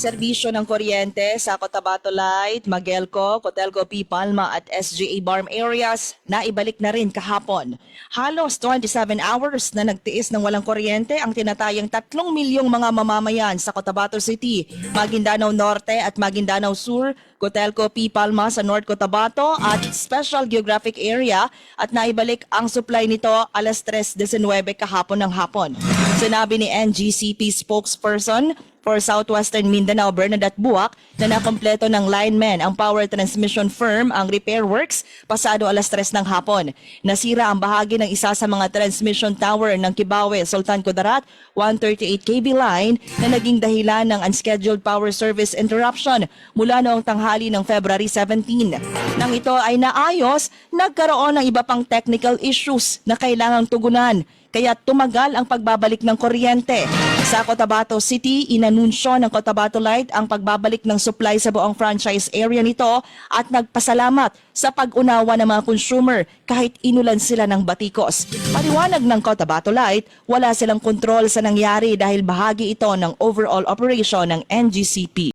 serbisyo ng kuryente sa Cotabato Light, Magelco, Cotelco P. Palma at SGA Barm areas na ibalik na rin kahapon. Halos 27 hours na nagtiis ng walang kuryente ang tinatayang 3 milyong mga mamamayan sa Cotabato City, Maguindanao Norte at Maguindanao Sur, Cotelco P. Palma sa North Cotabato at Special Geographic Area at naibalik ang supply nito alas 3:19 kahapon ng hapon. Sinabi ni NGCP spokesperson for Southwestern Mindanao, Bernadette Buak, na nakompleto ng lineman ang power transmission firm ang repair works pasado alas 3 ng hapon. Nasira ang bahagi ng isa sa mga transmission tower ng Kibawe, Sultan Kudarat, 138 kV line na naging dahilan ng unscheduled power service interruption mula noong tanghali ng February 17. Nang ito ay naayos, nagkaroon ng iba pang technical issues na kailangang tugunan, kaya tumagal ang pagbabalik ng kuryente. Sa Cotabato City, inanunsyo ng Cotabato Light ang pagbabalik ng supply sa buong franchise area nito at nagpasalamat sa pag-unawa ng mga consumer kahit inulan sila ng batikos. Paliwanag ng Cotabato Light, wala silang kontrol sa nangyari dahil bahagi ito ng overall operation ng NGCP.